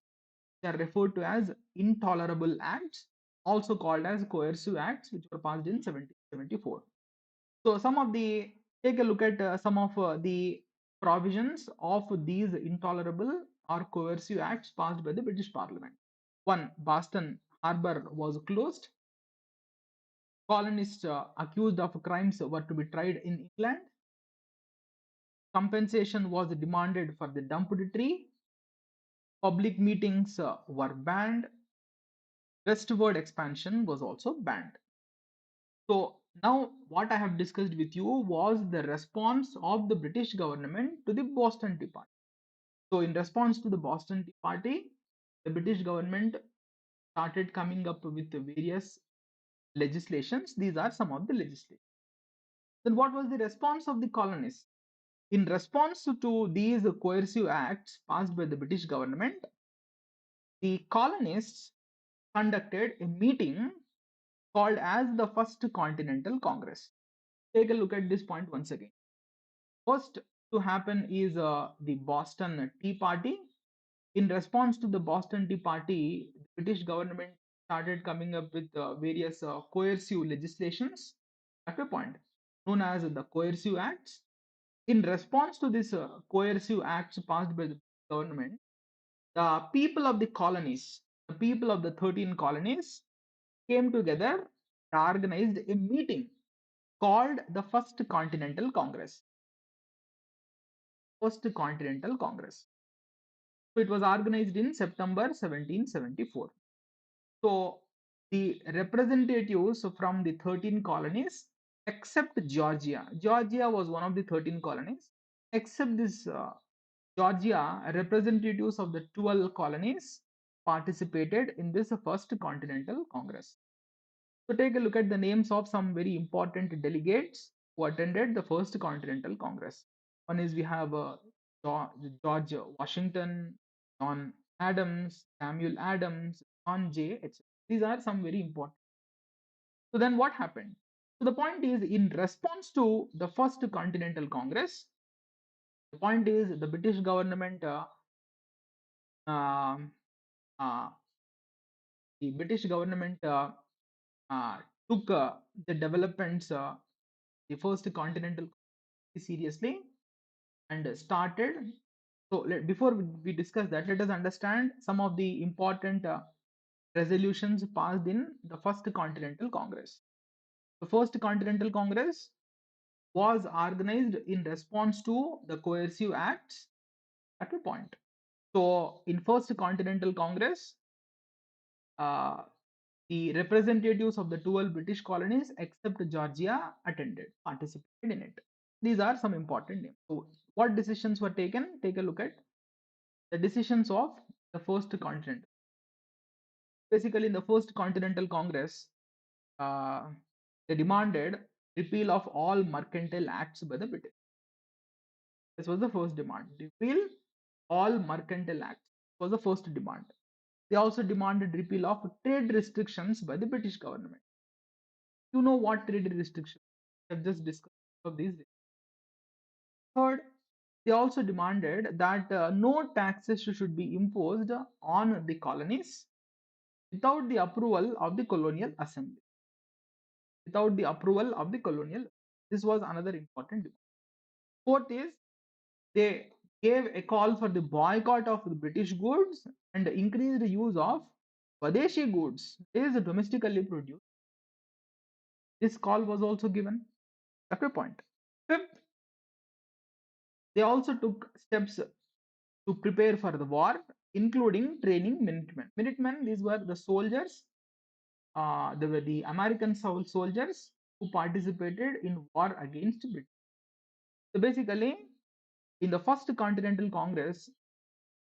They are referred to as intolerable acts, also called as coercive acts, which were passed in 1774. So, take a look at some of the provisions of these intolerable or coercive acts passed by the British Parliament. One, Boston Harbour was closed. Colonists accused of crimes were to be tried in England. Compensation was demanded for the dumped tea. Public meetings were banned. Westward expansion was also banned. So now what I have discussed with you was the response of the British government to the Boston Tea Party. So in response to the Boston Tea Party, the British government started coming up with various legislations. These are some of the legislations. Then what was the response of the colonists? In response to these coercive acts passed by the British government, the colonists conducted a meeting called as the First Continental Congress. Take a look at this point once again. First to happen is the Boston Tea Party. In response to the Boston Tea Party, the British government started coming up with various coercive legislations at a point known as the Coercive Acts. In response to this coercive acts passed by the government, the people of the colonies, the people of the 13 colonies, came together and organized a meeting called the First Continental Congress. First Continental Congress. So it was organized in September 1774. So the representatives from the 13 colonies, except Georgia, Georgia was one of the 13 colonies, except this Georgia, representatives of the 12 colonies participated in this First Continental Congress. So take a look at the names of some very important delegates who attended the First Continental Congress. One is we have George Washington, John Adams, Samuel Adams, John Jay, etc. These are some very important. So then what happened? So the point is, in response to the First Continental Congress, the point is the British government um, uh, the British government uh, took the developments, the First Continental seriously and started. So before we discuss that, let us understand some of the important resolutions passed in the First Continental Congress. The First Continental Congress was organized in response to the coercive acts at a point. So in First Continental Congress, uh, the representatives of the 12 British colonies except Georgia participated in it. These are some important names. So what decisions were taken? Take a look at the decisions of the First Continent. Basically, in the First Continental Congress, uh, they demanded repeal of all mercantile acts by the British. This was the first demand. Repeal all mercantile acts was the first demand. They also demanded repeal of trade restrictions by the British government. You know what trade restrictions? I've just discussed of these. Third, they also demanded that no taxes should be imposed on the colonies without the approval of the colonial assembly. Without the approval of the colonial, this was another important demand. Fourth is they gave a call for the boycott of the British goods and increased use of Swadeshi goods, is domestically produced. This call was also given at a point. Fifth, they also took steps to prepare for the war, including training Minutemen. Minutemen, these were the soldiers, they were the American soldiers who participated in war against Britain. So basically, in the First Continental Congress,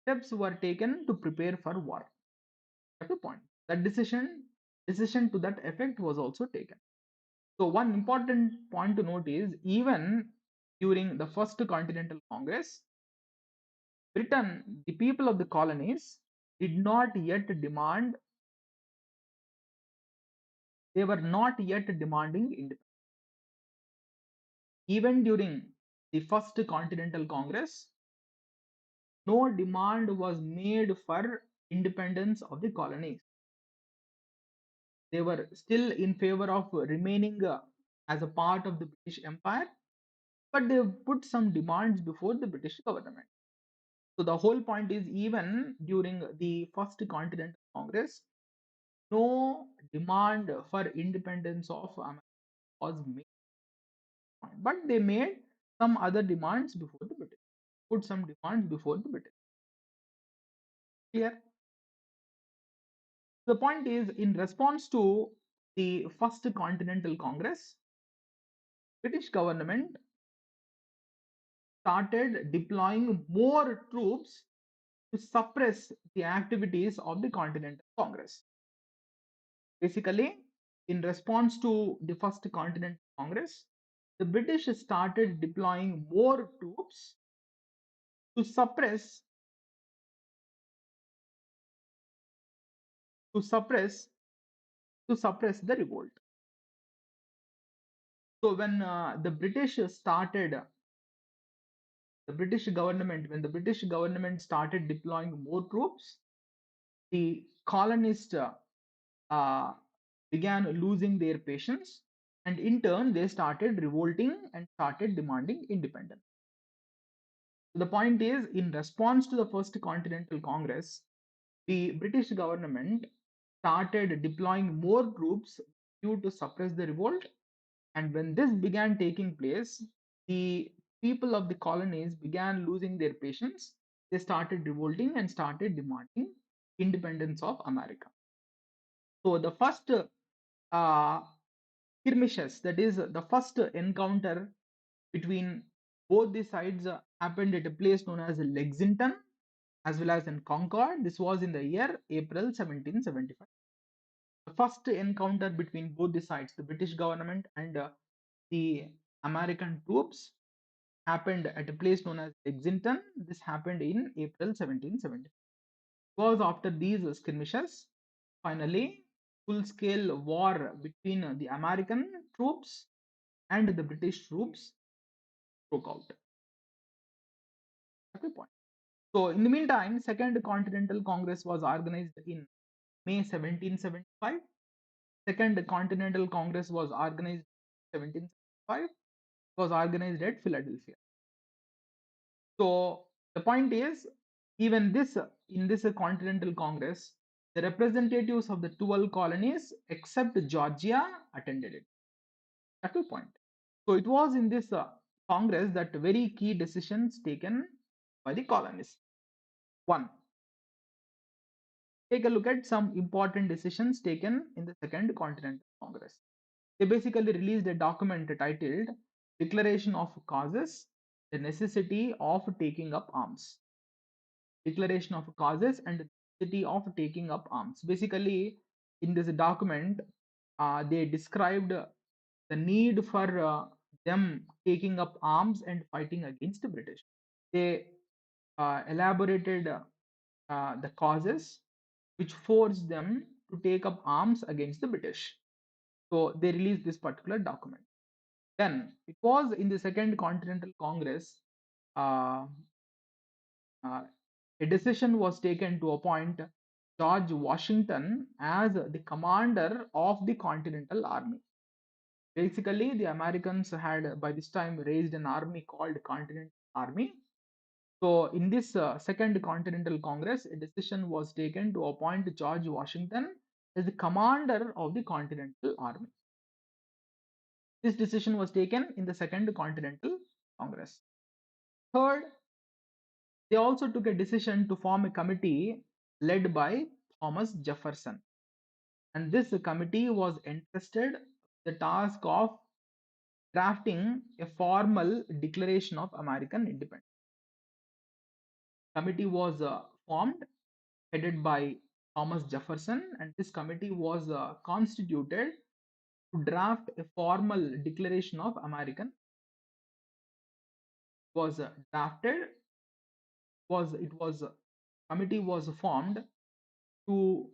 steps were taken to prepare for war. At a point, that decision to that effect was also taken. So one important point to note is even during the First Continental Congress, Britain, the people of the colonies, did not yet demand, they were not yet demanding independence. Even during the First Continental Congress, no demand was made for independence of the colonies. They were still in favor of remaining as a part of the British Empire, but they put some demands before the British government. So the whole point is even during the First Continental Congress, no demand for independence of America was made, but they made some other demands before the British. Put some demands before the British. Clear? The point is, in response to the First Continental Congress, British government started deploying more troops to suppress the activities of the Continental Congress. Basically, in response to the First Continental Congress, the British started deploying more troops to to suppress suppress the revolt. So when when the British government started deploying more troops, the colonists uh, began losing their patience, and in turn they started revolting and started demanding independence. So the point is, in response to the First Continental Congress, the British government started deploying more troops due to suppress the revolt. And when this began taking place, the people of the colonies began losing their patience. They started revolting and started demanding independence of America. So the first uh, skirmishes, that is the first encounter between both the sides, happened at a place known as Lexington as well as in Concord. This was in the year April 1775. The first encounter between both the sides, the British government and the American troops, happened at a place known as Lexington. This happened in April 1770. It was after these skirmishes, finally, full-scale war between the American troops and the British troops broke out. At the point. So, in the meantime, Second Continental Congress was organized in May 1775. Second Continental Congress was organized in 1775. Was organized at Philadelphia. So the point is, even this in this Continental Congress, the representatives of the 12 colonies except Georgia attended it. That's the point. So it was in this Congress that very key decisions taken by the colonies. One, take a look at some important decisions taken in the Second Continental Congress. They basically released a document titled Declaration of Causes, the necessity of taking up arms. Declaration of Causes and the necessity of taking up arms. Basically, in this document, they described the need for them taking up arms and fighting against the British. They elaborated the causes which forced them to take up arms against the British. So they released this particular document. Then it was in the Second Continental Congress, uh, uh, a decision was taken to appoint George Washington as the commander of the Continental Army. Basically, the Americans had by this time raised an army called Continental Army. So, in this Second Continental Congress, a decision was taken to appoint George Washington as the commander of the Continental Army. This decision was taken in the Second Continental Congress. Third, they also took a decision to form a committee led by Thomas Jefferson. And this committee was entrusted the task of drafting a formal declaration of American independence. Committee was formed, headed by Thomas Jefferson, and this committee was constituted to draft a formal declaration of American. Was drafted was it was Committee was formed to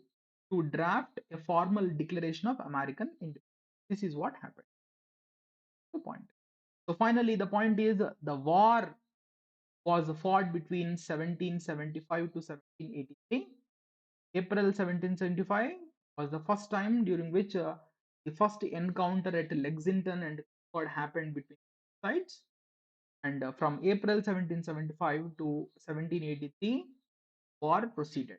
draft a formal declaration of American independence. This is what happened. The point. So finally, the point is the war was fought between 1775 to 1783. April 1775 was the first time during which the first encounter at Lexington and Concord happened between sides. And from April 1775 to 1783, war proceeded.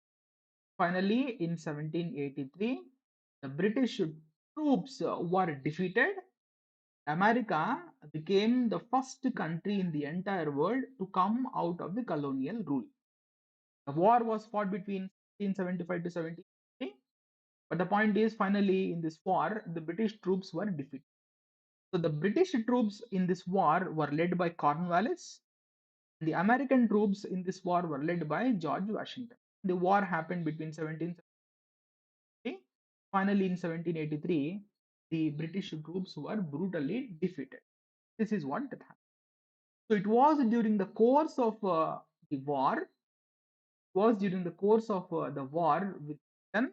Finally, in 1783, the British troops were defeated. America became the first country in the entire world to come out of the colonial rule. The war was fought between 1775 to 1780, but the point is, finally, in this war, the British troops were defeated. So the British troops in this war were led by Cornwallis. The American troops in this war were led by George Washington. The war happened between 1773. Finally, in 1783, the British troops were brutally defeated. This is what happened. So it was during the course of the war, the war with Britain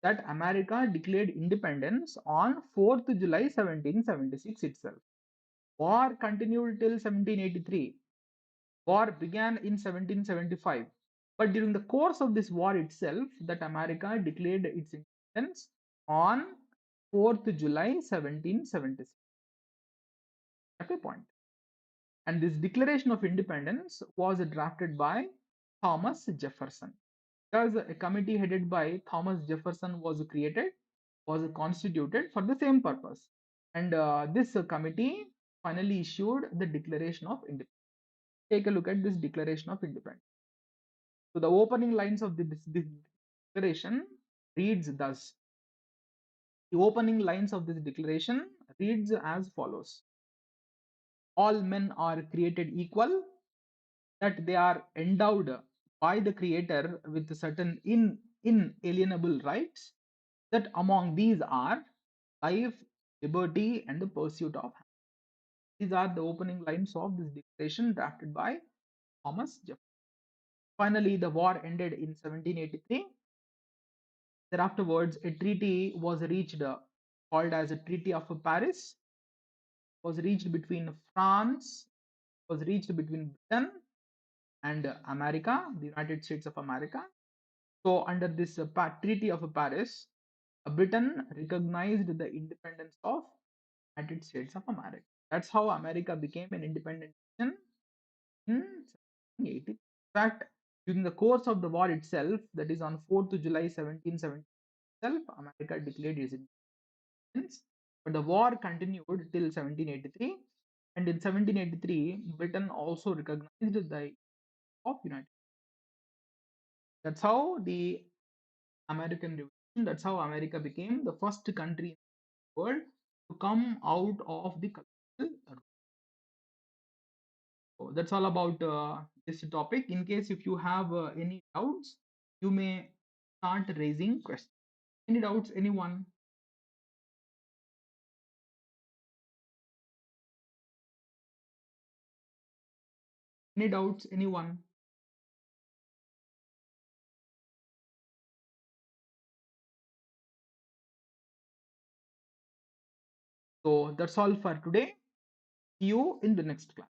that America declared independence on 4th July 1776 itself. War continued till 1783. War began in 1775. But during the course of this war itself, that America declared its independence on 4th July 1776. Okay, point. And this Declaration of Independence was drafted by Thomas Jefferson. Because a committee headed by Thomas Jefferson was constituted for the same purpose. And this committee finally issued the Declaration of Independence. Take a look at this Declaration of Independence. So the opening lines of this declaration reads thus. The opening lines of this declaration reads as follows. All men are created equal, that they are endowed by the Creator with certain inalienable rights, that among these are life, liberty, and the pursuit of happiness. These are the opening lines of this declaration drafted by Thomas Jefferson. Finally, the war ended in 1783. Thereafterwards, a treaty was reached called as a Treaty of Paris, was reached between France, was reached between Britain and America, the United States of America. So under this Treaty of Paris, Britain recognized the independence of United States of America. That's how America became an independent nation in 1780. In fact, during the course of the war itself, that is on 4th July 1770 itself, America declared its independence. But the war continued till 1783, and in 1783, Britain also recognized the of United. That's how the American Revolution. That's how America became the first country in the world to come out of the colonial rule. So that's all about this topic. In case if you have any doubts, you may start raising questions. Any doubts, anyone? Any doubts, anyone? So that's all for today. See you in the next class.